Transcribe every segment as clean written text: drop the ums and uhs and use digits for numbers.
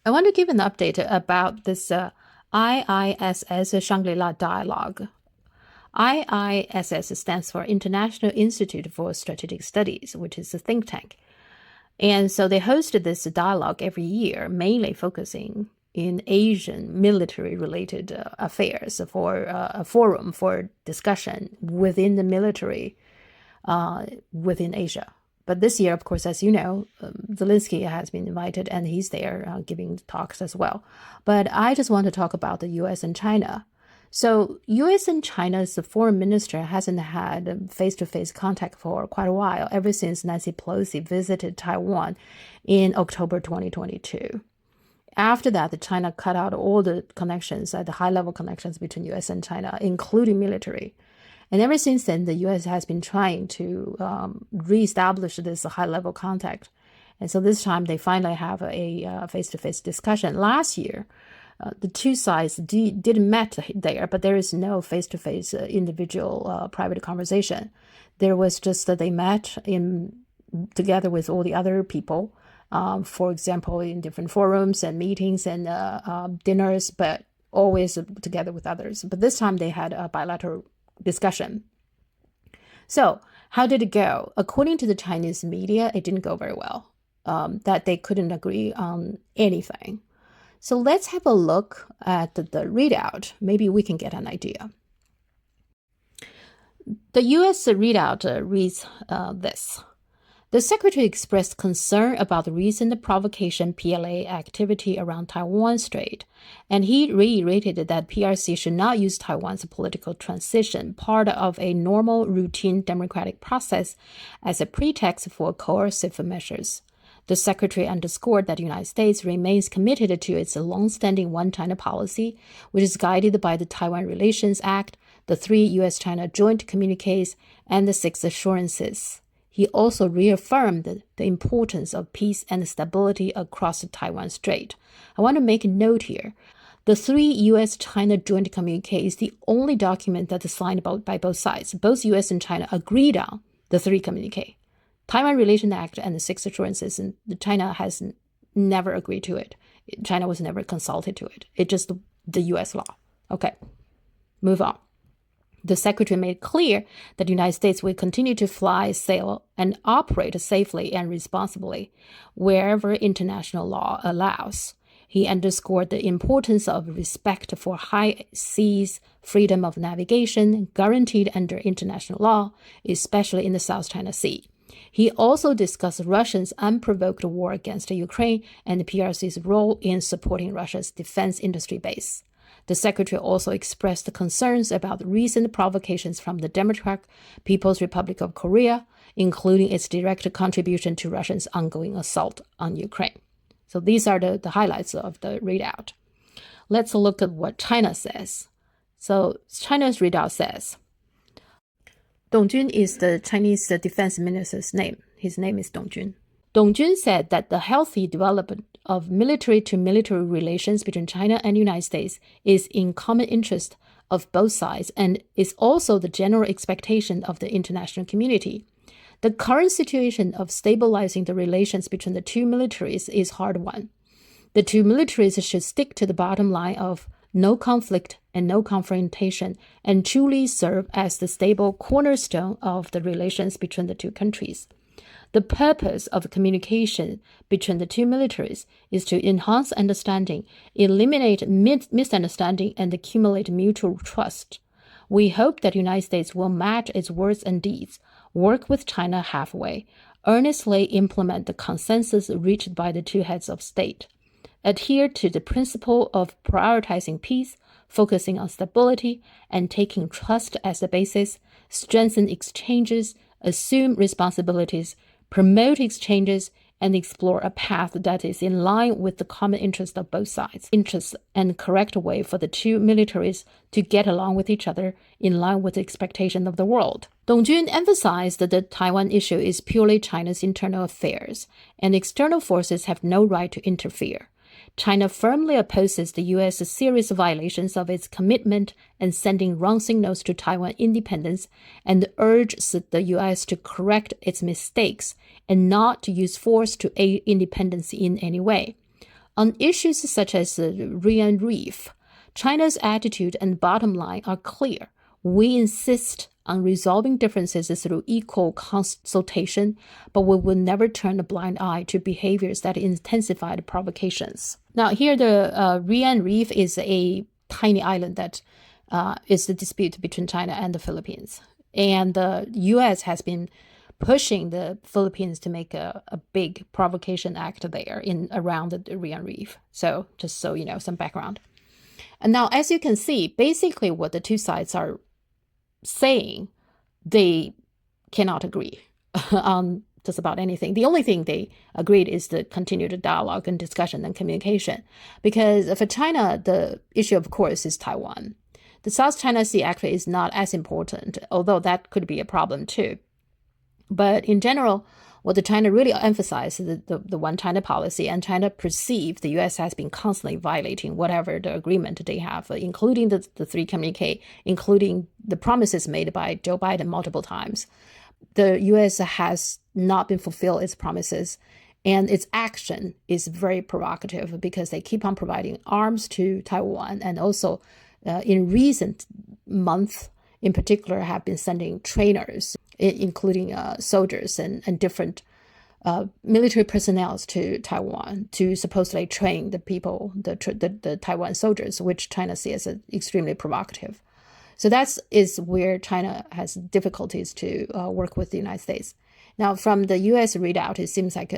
I want to give an update about this IISS Shangri-La Dialogue. IISS stands for International Institute for Strategic Studies, which is a think tank. And so they hosted this dialogue every year, mainly focusing in Asian military-related affairs for a forum for discussion within the military within Asia. But this year, of course, as you know, Zelensky has been invited and he's there giving talks as well. But I just want to talk about the U.S. and China. So U.S. and China's foreign minister hasn't had face-to-face contact for quite a while, ever since Nancy Pelosi visited Taiwan in October 2022. After that, China cut out all the connections, the high-level connections between U.S. and China, including military. And ever since then, the U.S. has been trying to reestablish this high-level contact. And so this time, they finally have a face-to-face discussion. Last year, the two sides did met there, but there is no face-to-face individual private conversation. There was just that they met together with all the other people, for example, in different forums and meetings and dinners, but always together with others. But this time, they had a bilateral discussion. So how did it go? According to the Chinese media, it didn't go very well, that they couldn't agree on anything. So let's have a look at the readout. Maybe we can get an idea. The U.S. readout reads this. The secretary expressed concern about the recent provocation PLA activity around Taiwan Strait, and he reiterated that PRC should not use Taiwan's political transition, part of a normal, routine democratic process, as a pretext for coercive measures. The secretary underscored that the United States remains committed to its long-standing one-China policy, which is guided by the Taiwan Relations Act, the 3 U.S.-China joint communiques, and the 6 assurances. He also reaffirmed the importance of peace and stability across the Taiwan Strait. I want to make a note here. The 3 U.S.-China joint communique is the only document that is signed by both sides. Both U.S. and China agreed on the 3 communique. Taiwan Relations Act and the 6 assurances, and China has never agreed to it. China was never consulted to it. It's just the U.S. law. Okay, move on. The secretary made clear that the United States will continue to fly, sail, and operate safely and responsibly wherever international law allows. He underscored the importance of respect for high seas, freedom of navigation guaranteed under international law, especially in the South China Sea. He also discussed Russia's unprovoked war against Ukraine and the PRC's role in supporting Russia's defense industry base. The secretary also expressed concerns about recent provocations from the Democratic People's Republic of Korea, including its direct contribution to Russia's ongoing assault on Ukraine. So these are the highlights of the readout. Let's look at what China says. So China's readout says, Dong Jun is the Chinese defense minister's name. His name is Dong Jun. Dong Jun said that the healthy development of military-to-military relations between China and the United States is in common interest of both sides and is also the general expectation of the international community. The current situation of stabilizing the relations between the two militaries is a hard one. The two militaries should stick to the bottom line of no conflict and no confrontation and truly serve as the stable cornerstone of the relations between the two countries. The purpose of communication between the two militaries is to enhance understanding, eliminate misunderstanding, and accumulate mutual trust. We hope that the United States will match its words and deeds, work with China halfway, earnestly implement the consensus reached by the two heads of state, adhere to the principle of prioritizing peace, focusing on stability, and taking trust as the basis, strengthen exchanges, assume responsibilities, promote exchanges, and explore a path that is in line with the common interest of both sides, and correct way for the two militaries to get along with each other in line with the expectation of the world. Dong Jun emphasized that the Taiwan issue is purely China's internal affairs, and external forces have no right to interfere. China firmly opposes the U.S. serious violations of its commitment and sending wrong signals to Taiwan independence and urges the U.S. to correct its mistakes and not to use force to aid independence in any way. On issues such as the Rian Reef, China's attitude and bottom line are clear. We insist on resolving differences through equal consultation, but we will never turn a blind eye to behaviors that intensify the provocations. Now, here the Rian Reef is a tiny island that is the dispute between China and the Philippines. And the U.S. has been pushing the Philippines to make a big provocation act there around the Rian Reef. So just so you know, some background. And now, as you can see, basically what the two sides are saying, they cannot agree on just about anything. The only thing they agreed is to continue the dialogue and discussion and communication. Because for China, the issue, of course, is Taiwan. The South China Sea actually is not as important, although that could be a problem too. But in general, what the China really emphasized is the one China policy, and China perceived the U.S. has been constantly violating whatever the agreement they have, including the three communique, including the promises made by Joe Biden multiple times. The U.S. has not been fulfilled its promises, and its action is very provocative because they keep on providing arms to Taiwan, and also in recent months, in particular, have been sending trainers, including soldiers and different military personnel to Taiwan to supposedly train the people, the Taiwan soldiers, which China sees as extremely provocative. So that is where China has difficulties to work with the United States. Now, from the U.S. readout, it seems like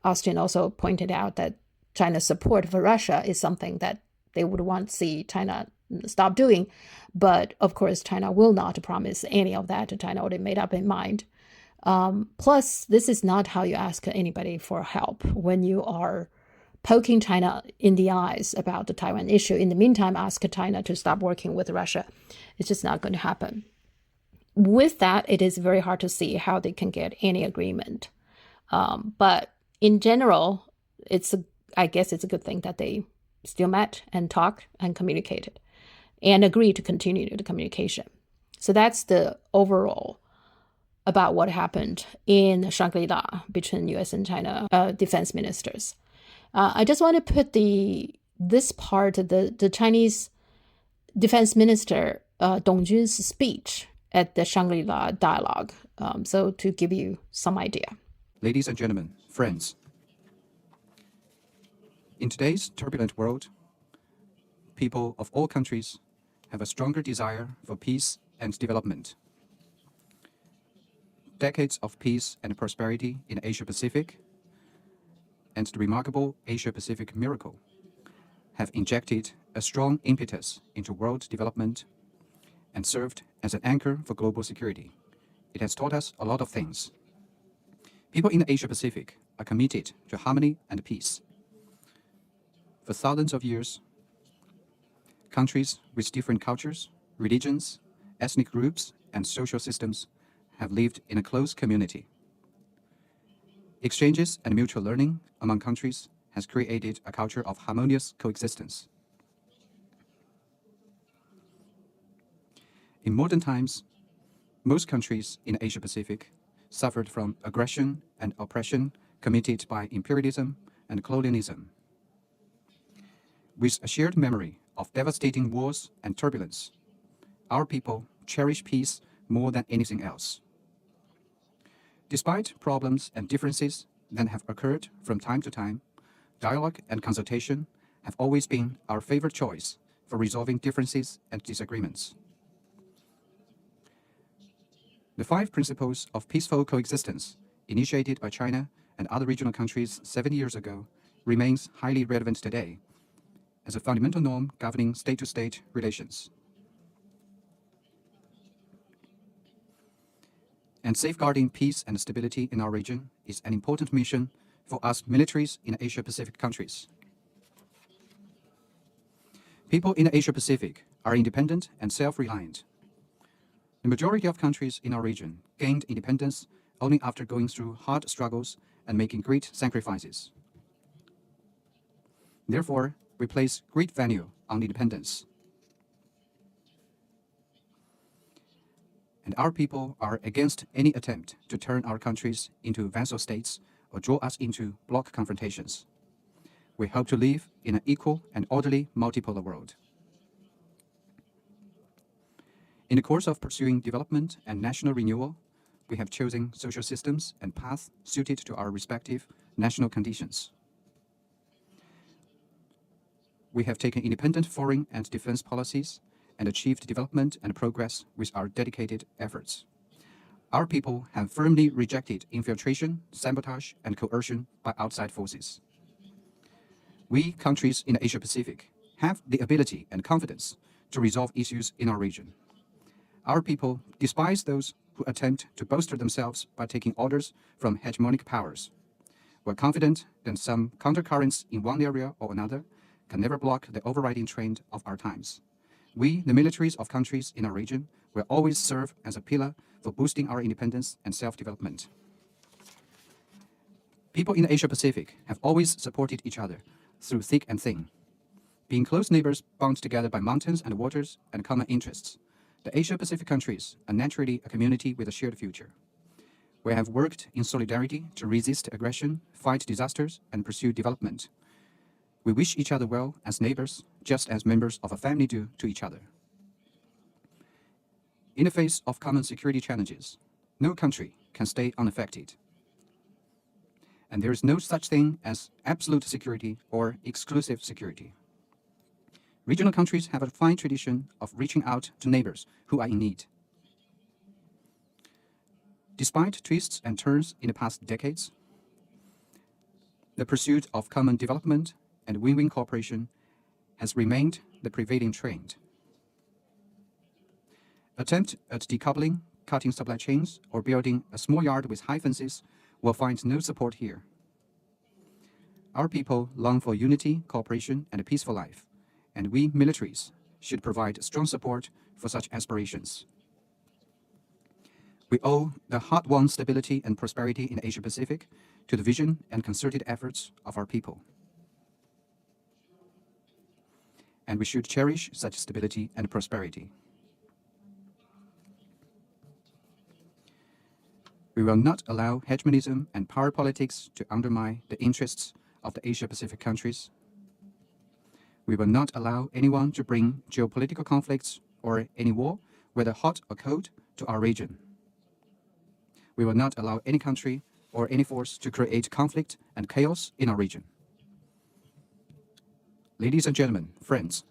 Austin also pointed out that China's support for Russia is something that they would want to see China stop doing. But of course, China will not promise any of that. China already made up in mind. Plus, this is not how you ask anybody for help when you are poking China in the eyes about the Taiwan issue. In the meantime, ask China to stop working with Russia. It's just not going to happen. With that, it is very hard to see how they can get any agreement. But in general, I guess it's a good thing that they still met and talked and communicated and agreed to continue the communication. So that's the overall about what happened in Shangri-La between U.S. and China defense ministers. I just want to put this part of the Chinese defense minister Dong Jun's speech at the Shangri-La Dialogue, so to give you some idea. Ladies and gentlemen, friends, in today's turbulent world, people of all countries have a stronger desire for peace and development. Decades of peace and prosperity in Asia-Pacific and the remarkable Asia-Pacific miracle have injected a strong impetus into world development and served as an anchor for global security. It has taught us a lot of things. People in the Asia-Pacific are committed to harmony and peace. For thousands of years, countries with different cultures, religions, ethnic groups, and social systems have lived in a close community. Exchanges and mutual learning among countries has created a culture of harmonious coexistence. In modern times, most countries in Asia-Pacific suffered from aggression and oppression committed by imperialism and colonialism. With a shared memory of devastating wars and turbulence, our people cherish peace more than anything else. Despite problems and differences that have occurred from time to time, dialogue and consultation have always been our favorite choice for resolving differences and disagreements. The 5 principles of peaceful coexistence, initiated by China and other regional countries 7 years ago, remains highly relevant today as a fundamental norm governing state-to-state relations. And safeguarding peace and stability in our region is an important mission for us militaries in Asia-Pacific countries. People in Asia-Pacific are independent and self-reliant. The majority of countries in our region gained independence only after going through hard struggles and making great sacrifices. Therefore, we place great value on independence. And our people are against any attempt to turn our countries into vassal states or draw us into bloc confrontations. We hope to live in an equal and orderly multipolar world. In the course of pursuing development and national renewal, we have chosen social systems and paths suited to our respective national conditions. We have taken independent foreign and defense policies and achieved development and progress with our dedicated efforts. Our people have firmly rejected infiltration, sabotage, and coercion by outside forces. We, countries in the Asia-Pacific, have the ability and confidence to resolve issues in our region. Our people despise those who attempt to bolster themselves by taking orders from hegemonic powers. We're confident that some countercurrents in one area or another can never block the overriding trend of our times. We, the militaries of countries in our region, will always serve as a pillar for boosting our independence and self-development. People in the Asia-Pacific have always supported each other through thick and thin. Being close neighbors bound together by mountains and waters and common interests, the Asia-Pacific countries are naturally a community with a shared future. We have worked in solidarity to resist aggression, fight disasters, and pursue development. We wish each other well as neighbors, just as members of a family do to each other. In the face of common security challenges, no country can stay unaffected. And there is no such thing as absolute security or exclusive security. Regional countries have a fine tradition of reaching out to neighbors who are in need. Despite twists and turns in the past decades, the pursuit of common development and win-win cooperation has remained the prevailing trend. Attempt at decoupling, cutting supply chains, or building a small yard with high fences will find no support here. Our people long for unity, cooperation, and a peaceful life, and we militaries should provide strong support for such aspirations. We owe the hard-won stability and prosperity in Asia-Pacific to the vision and concerted efforts of our people. And we should cherish such stability and prosperity. We will not allow hegemonism and power politics to undermine the interests of the Asia-Pacific countries. We will not allow anyone to bring geopolitical conflicts or any war, whether hot or cold, to our region. We will not allow any country or any force to create conflict and chaos in our region. Ladies and gentlemen, friends,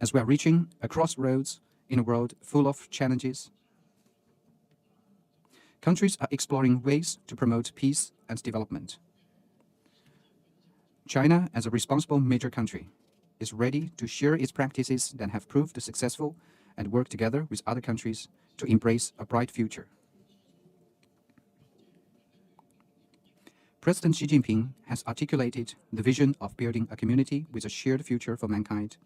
as we are reaching a crossroads in a world full of challenges, countries are exploring ways to promote peace and development. China, as a responsible major country, is ready to share its practices that have proved successful and work together with other countries to embrace a bright future. President Xi Jinping has articulated the vision of building a community with a shared future for mankind,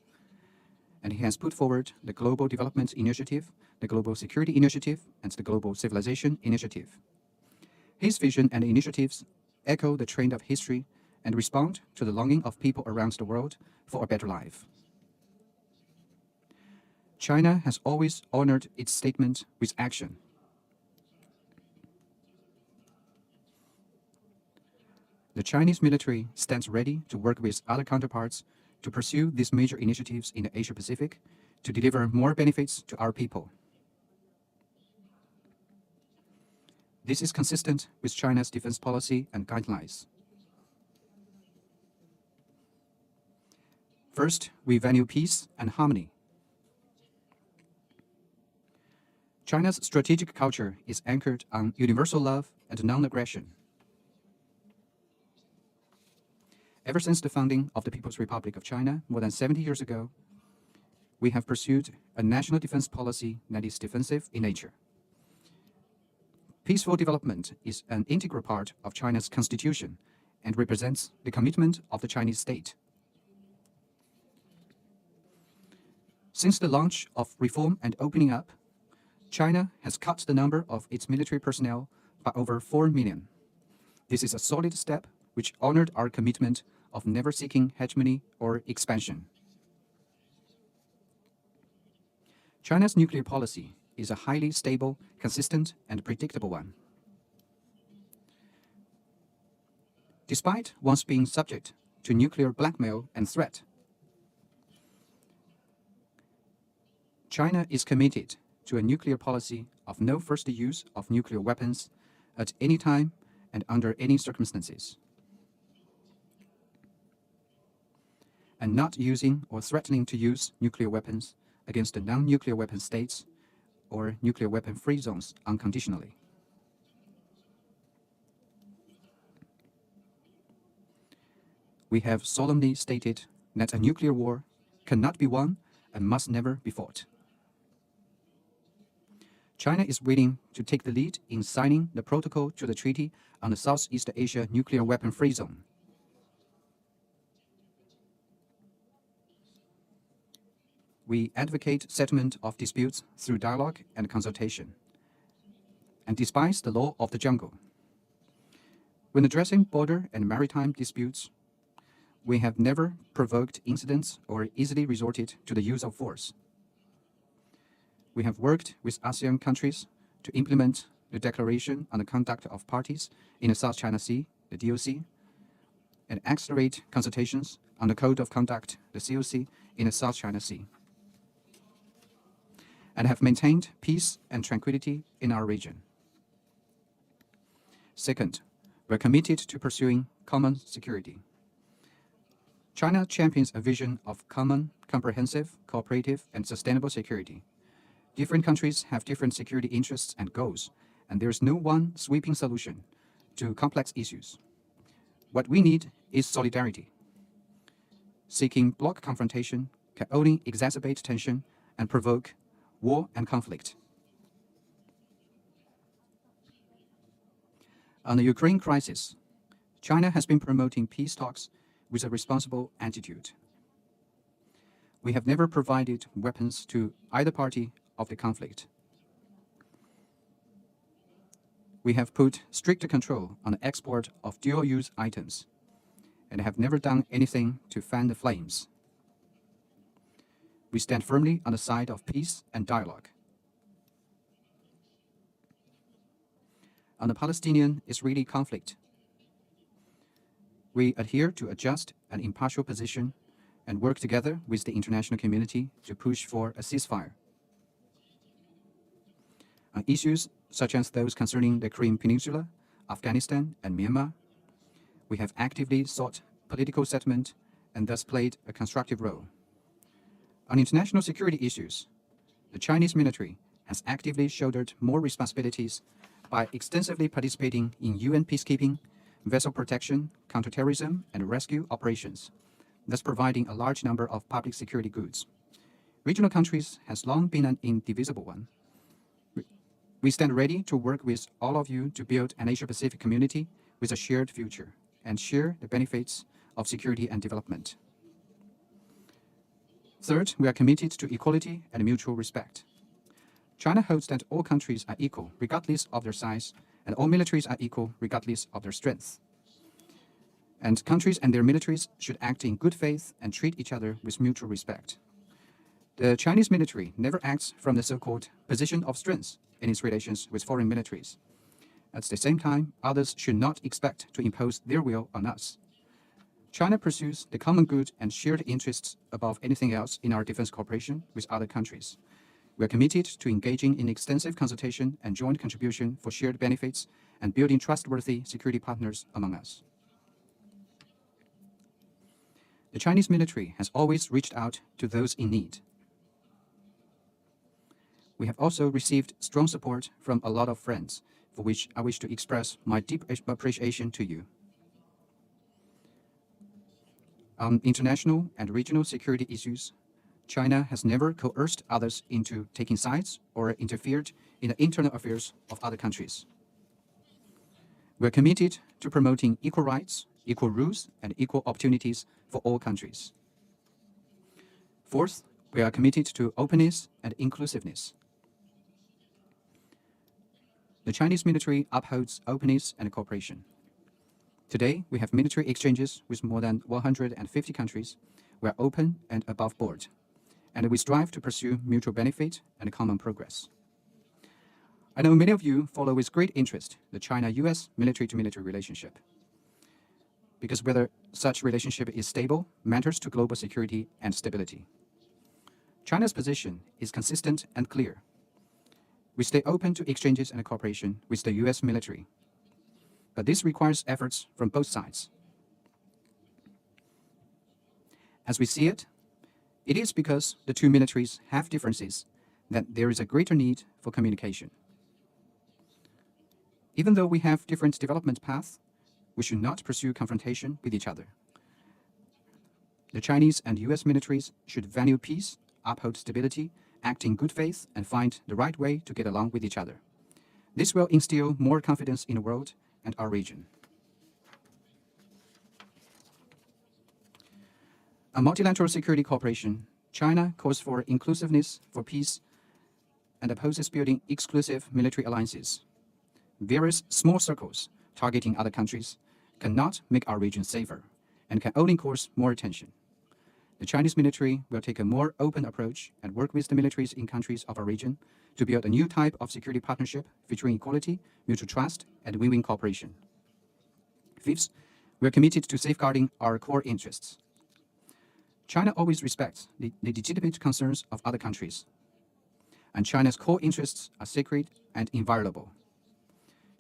and he has put forward the Global Development Initiative, the Global Security Initiative, and the Global Civilization Initiative. His vision and initiatives echo the trend of history and respond to the longing of people around the world for a better life. China has always honored its statement with action. The Chinese military stands ready to work with other counterparts to pursue these major initiatives in the Asia-Pacific to deliver more benefits to our people. This is consistent with China's defense policy and guidelines. First, we value peace and harmony. China's strategic culture is anchored on universal love and non-aggression. Ever since the founding of the People's Republic of China more than 70 years ago, we have pursued a national defense policy that is defensive in nature. Peaceful development is an integral part of China's constitution and represents the commitment of the Chinese state. Since the launch of reform and opening up, China has cut the number of its military personnel by over 4 million. This is a solid step which honored our commitment of never seeking hegemony or expansion. China's nuclear policy is a highly stable, consistent, and predictable one. despite once being subject to nuclear blackmail and threat. China is committed to a nuclear policy of no first use of nuclear weapons at any time and under any circumstances, and not using or threatening to use nuclear weapons against the non-nuclear weapon states or nuclear weapon-free zones unconditionally. We have solemnly stated that a nuclear war cannot be won and must never be fought. China is willing to take the lead in signing the protocol to the Treaty on the Southeast Asia Nuclear Weapon-Free Zone. We advocate settlement of disputes through dialogue and consultation, and despise the law of the jungle. When addressing border and maritime disputes, we have never provoked incidents or easily resorted to the use of force. We have worked with ASEAN countries to implement the Declaration on the Conduct of Parties in the South China Sea, the DOC, and accelerate consultations on the Code of Conduct, the COC, in the South China Sea, and have maintained peace and tranquility in our region. Second, we're committed to pursuing common security. China champions a vision of common, comprehensive, cooperative, and sustainable security. Different countries have different security interests and goals, and there is no one sweeping solution to complex issues. What we need is solidarity. Seeking bloc confrontation can only exacerbate tension and provoke war and conflict. On the Ukraine crisis, China has been promoting peace talks with a responsible attitude. We have never provided weapons to either party of the conflict. We have put strict control on the export of dual-use items and have never done anything to fan the flames. We stand firmly on the side of peace and dialogue. On the Palestinian-Israeli conflict, we adhere to a just and impartial position and work together with the international community to push for a ceasefire. On issues such as those concerning the Korean Peninsula, Afghanistan, and Myanmar, we have actively sought political settlement and thus played a constructive role. On international security issues, the Chinese military has actively shouldered more responsibilities by extensively participating in UN peacekeeping, vessel protection, counterterrorism, and rescue operations, thus providing a large number of public security goods. Regional countries has long been an indivisible one. We stand ready to work with all of you to build an Asia-Pacific community with a shared future and share the benefits of security and development. Third, we are committed to equality and mutual respect. China holds that all countries are equal, regardless of their size, and all militaries are equal, regardless of their strength. And countries and their militaries should act in good faith and treat each other with mutual respect. The Chinese military never acts from the so-called position of strength in its relations with foreign militaries. At the same time, others should not expect to impose their will on us. China pursues the common good and shared interests above anything else in our defense cooperation with other countries. We are committed to engaging in extensive consultation and joint contribution for shared benefits and building trustworthy security partners among us. The Chinese military has always reached out to those in need. We have also received strong support from a lot of friends, for which I wish to express my deep appreciation to you. On international and regional security issues, China has never coerced others into taking sides or interfered in the internal affairs of other countries. We are committed to promoting equal rights, equal rules, and equal opportunities for all countries. Fourth, we are committed to openness and inclusiveness. The Chinese military upholds openness and cooperation. Today, we have military exchanges with more than 150 countries. We are open and above board, and we strive to pursue mutual benefit and common progress. I know many of you follow with great interest the China-US military-to-military relationship. because whether such relationship is stable matters to global security and stability. China's position is consistent and clear. We stay open to exchanges and cooperation with the US military, but this requires efforts from both sides. As we see it, it is because the two militaries have differences that there is a greater need for communication. Even though we have different development paths, we should not pursue confrontation with each other. The Chinese and US militaries should value peace, uphold stability, act in good faith, and find the right way to get along with each other. This will instill more confidence in the world and our region. On multilateral security cooperation, China calls for inclusiveness for peace and opposes building exclusive military alliances. Various small circles targeting other countries cannot make our region safer and can only cause more attention. The Chinese military will take a more open approach and work with the militaries in countries of our region to build a new type of security partnership featuring equality, mutual trust, and win-win cooperation. Fifth, we are committed to safeguarding our core interests. China always respects the legitimate concerns of other countries, and China's core interests are sacred and inviolable.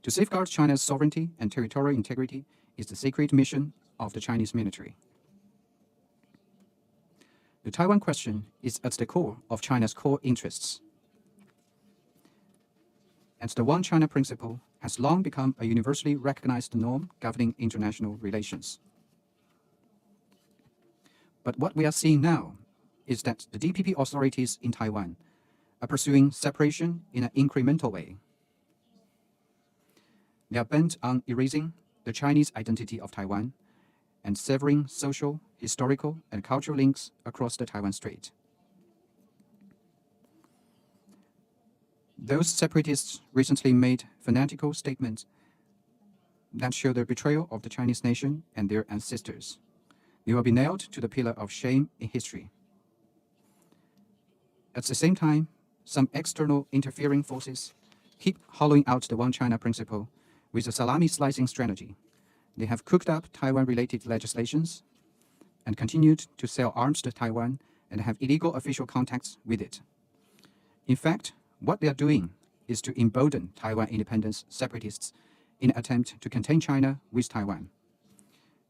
To safeguard China's sovereignty and territorial integrity is the sacred mission of the Chinese military. The Taiwan question is at the core of China's core interests, and the One China principle has long become a universally recognized norm governing international relations. But what we are seeing now is that the DPP authorities in Taiwan are pursuing separation in an incremental way. They are bent on erasing the Chinese identity of Taiwan and severing social, historical, and cultural links across the Taiwan Strait. Those separatists recently made fanatical statements that show the betrayal of the Chinese nation and their ancestors. They will be nailed to the pillar of shame in history. At the same time, some external interfering forces keep hollowing out the One China principle with a salami slicing strategy. They have cooked up Taiwan-related legislations and continued to sell arms to Taiwan and have illegal official contacts with it. In fact, what they are doing is to embolden Taiwan independence separatists in an attempt to contain China with Taiwan.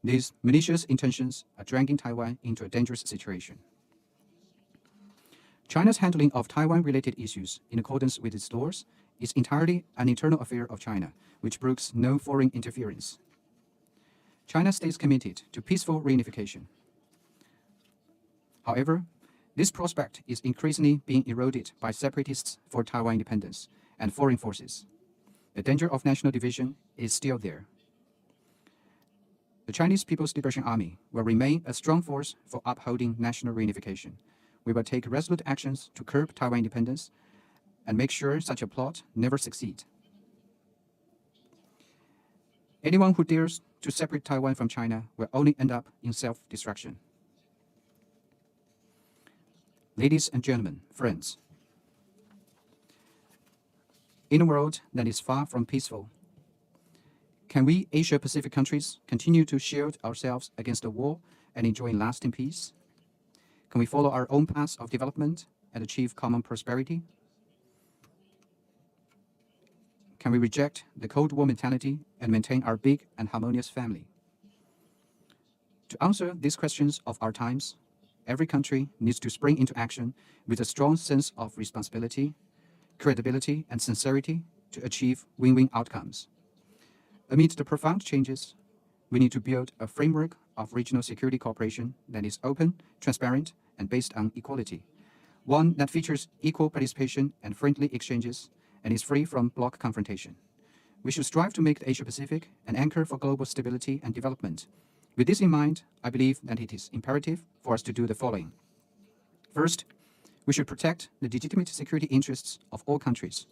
These malicious intentions are dragging Taiwan into a dangerous situation. China's handling of Taiwan-related issues in accordance with its laws is entirely an internal affair of China, which brooks no foreign interference. China stays committed to peaceful reunification. However, this prospect is increasingly being eroded by separatists for Taiwan independence and foreign forces. The danger of national division is still there. The Chinese People's Liberation Army will remain a strong force for upholding national reunification. We will take resolute actions to curb Taiwan independence and make sure such a plot never succeeds. Anyone who dares to separate Taiwan from China will only end up in self-destruction. Ladies and gentlemen, friends, in a world that is far from peaceful, can we Asia-Pacific countries continue to shield ourselves against the war and enjoy lasting peace? Can we follow our own path of development and achieve common prosperity? Can we reject the Cold War mentality and maintain our big and harmonious family? To answer these questions of our times, every country needs to spring into action with a strong sense of responsibility, credibility, and sincerity to achieve win-win outcomes. Amid the profound changes, we need to build a framework of regional security cooperation that is open, transparent, and based on equality, one that features equal participation and friendly exchanges and is free from bloc confrontation. We should strive to make the Asia-Pacific an anchor for global stability and development. With this in mind, I believe that it is imperative for us to do the following. First, we should protect the legitimate security interests of all countries.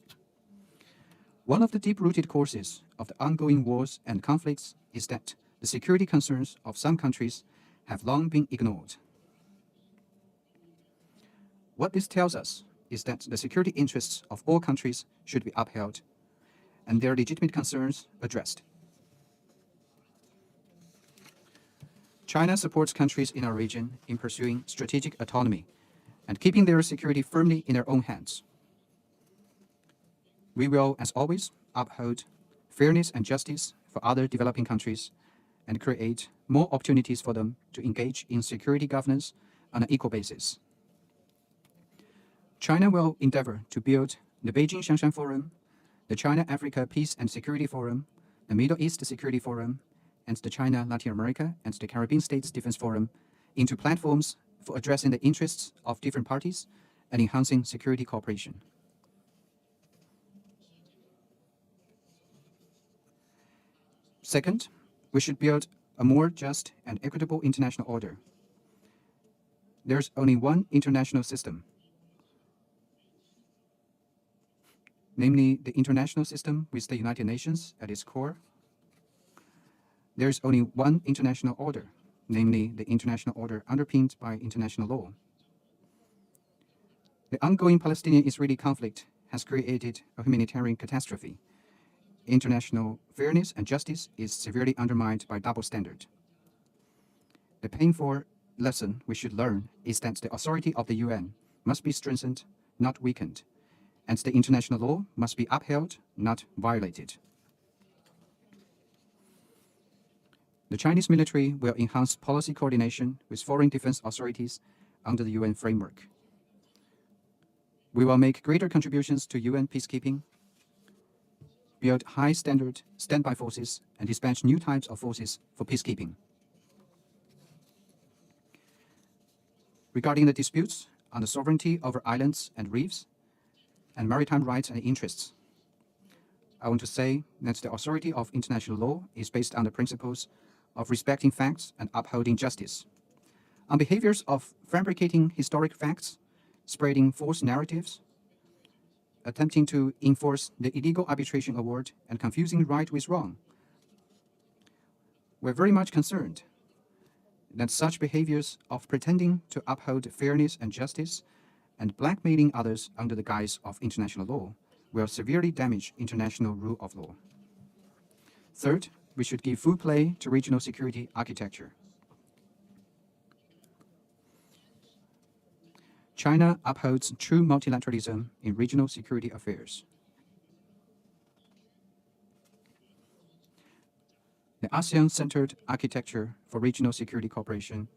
One of the deep-rooted causes of the ongoing wars and conflicts is that the security concerns of some countries have long been ignored. What this tells us is that the security interests of all countries should be upheld and their legitimate concerns addressed. China supports countries in our region in pursuing strategic autonomy and keeping their security firmly in their own hands. We will, as always, uphold fairness and justice for other developing countries and create more opportunities for them to engage in security governance on an equal basis. China will endeavor to build the Beijing-Shanshan Forum, the China-Africa Peace and Security Forum, the Middle East Security Forum, and the China-Latin America and the Caribbean States Defense Forum into platforms for addressing the interests of different parties and enhancing security cooperation. Second, we should build a more just and equitable international order. There's only one international system, namely the international system with the United Nations at its core. There's only one international order, namely the international order underpinned by international law. The ongoing Palestinian-Israeli conflict has created a humanitarian catastrophe. International fairness and justice is severely undermined by double standard. The painful lesson we should learn is that the authority of the UN must be strengthened, not weakened, and the international law must be upheld, not violated. The Chinese military will enhance policy coordination with foreign defense authorities under the UN framework. We will make greater contributions to UN peacekeeping, build high-standard standby forces, and dispatch new types of forces for peacekeeping. Regarding the disputes on the sovereignty over islands and reefs and maritime rights and interests, I want to say that the authority of international law is based on the principles of respecting facts and upholding justice. On behaviors of fabricating historic facts, spreading false narratives, attempting to enforce the illegal arbitration award, and confusing right with wrong, we're very much concerned that such behaviors of pretending to uphold fairness and justice and blackmailing others under the guise of international law will severely damage international rule of law. Third, we should give full play to regional security architecture. China upholds true multilateralism in regional security affairs. The ASEAN-centered architecture for regional security cooperation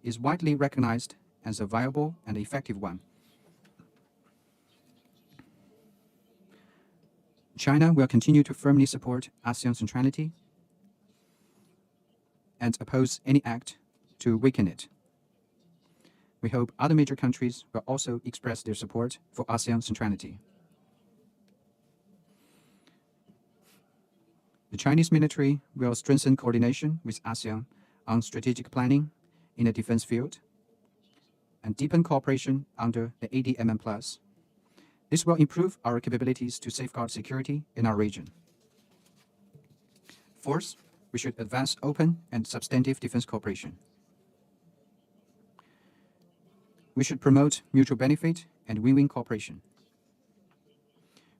is widely recognized as a viable and effective one. China will continue to firmly support ASEAN centrality and oppose any act to weaken it. We hope other major countries will also express their support for ASEAN centrality. The Chinese military will strengthen coordination with ASEAN on strategic planning in the defense field and deepen cooperation under the ADMM+. This will improve our capabilities to safeguard security in our region. Fourth, we should advance open and substantive defense cooperation. We should promote mutual benefit and win-win cooperation.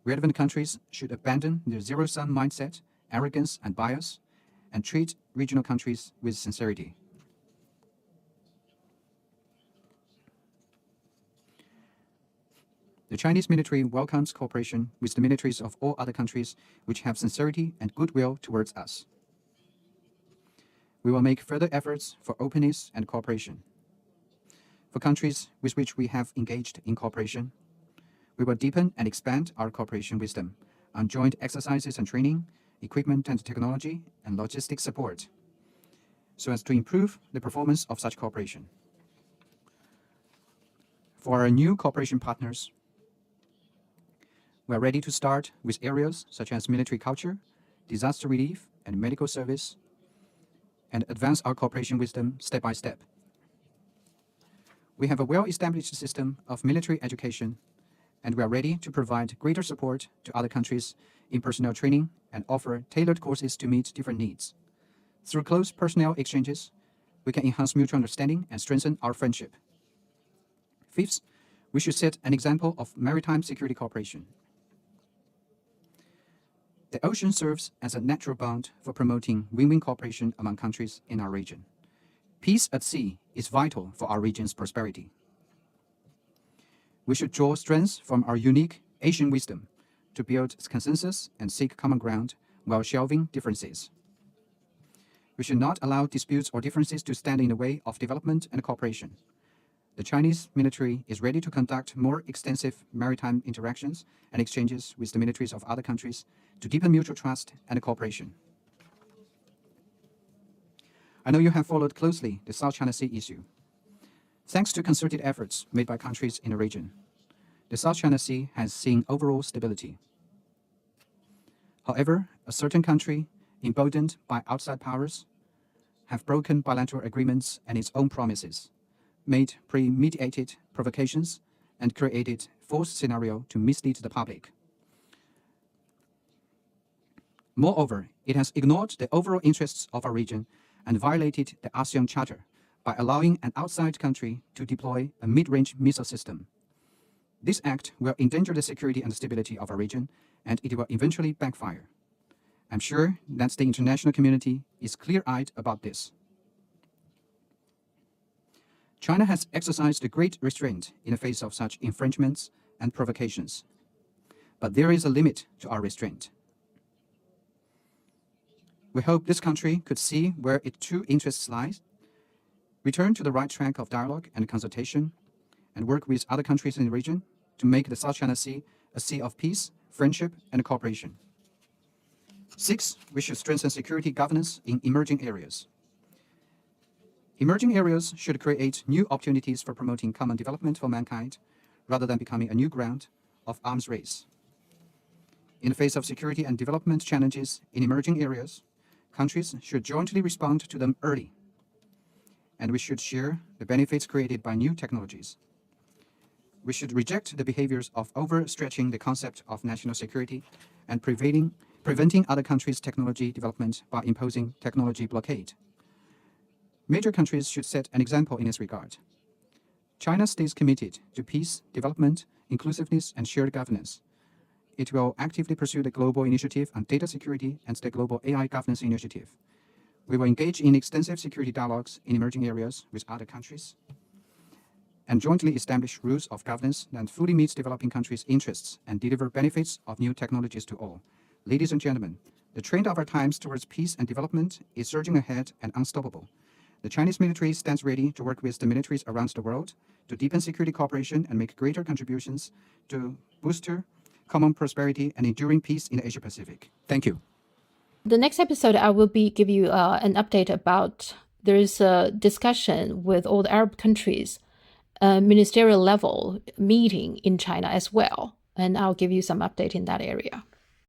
Relevant countries should abandon their zero-sum mindset, arrogance, and bias, and treat regional countries with sincerity. The Chinese military welcomes cooperation with the militaries of all other countries which have sincerity and goodwill towards us. We will make further efforts for openness and cooperation. For countries with which we have engaged in cooperation, we will deepen and expand our cooperation with them on joint exercises and training, equipment and technology, and logistic support, so as to improve the performance of such cooperation. For our new cooperation partners, we are ready to start with areas such as military culture, disaster relief, and medical service, and advance our cooperation with them step by step. We have a well-established system of military education, and we are ready to provide greater support to other countries in personnel training and offer tailored courses to meet different needs. Through close personnel exchanges, we can enhance mutual understanding and strengthen our friendship. Fifth, we should set an example of maritime security cooperation. The ocean serves as a natural bond for promoting win-win cooperation among countries in our region. Peace at sea is vital for our region's prosperity. We should draw strength from our unique Asian wisdom to build consensus and seek common ground while shelving differences. We should not allow disputes or differences to stand in the way of development and cooperation. The Chinese military is ready to conduct more extensive maritime interactions and exchanges with the militaries of other countries to deepen mutual trust and cooperation. I know you have followed closely the South China Sea issue. Thanks to concerted efforts made by countries in the region, the South China Sea has seen overall stability. However, a certain country, emboldened by outside powers, have broken bilateral agreements and its own promises, made premeditated provocations, and created false scenario to mislead the public. Moreover, it has ignored the overall interests of our region and violated the ASEAN Charter by allowing an outside country to deploy a mid-range missile system. This act will endanger the security and stability of our region, and it will eventually backfire. I'm sure that the international community is clear-eyed about this. China has exercised great restraint in the face of such infringements and provocations. But there is a limit to our restraint. We hope this country could see where its true interests lie, return to the right track of dialogue and consultation, and work with other countries in the region to make the South China Sea a sea of peace, friendship, and cooperation. 6, we should strengthen security governance in emerging areas. Emerging areas should create new opportunities for promoting common development for mankind, rather than becoming a new ground of arms race. In the face of security and development challenges in emerging areas, countries should jointly respond to them early, and we should share the benefits created by new technologies. We should reject the behaviors of overstretching the concept of national security and preventing other countries' technology development by imposing technology blockade. Major countries should set an example in this regard. China stays committed to peace, development, inclusiveness, and shared governance. It will actively pursue the Global Initiative on Data Security and the Global AI Governance Initiative. We will engage in extensive security dialogues in emerging areas with other countries and jointly establish rules of governance that fully meets developing countries' interests and deliver benefits of new technologies to all. Ladies and gentlemen, the trend of our times towards peace and development is surging ahead and unstoppable. The Chinese military stands ready to work with the militaries around the world to deepen security cooperation and make greater contributions to booster common prosperity and enduring peace in the Asia Pacific. Thank you. The next episode, I will give you an update about there is a discussion with all the Arab countries, ministerial level meeting in China as well, and I'll give you some update in that area.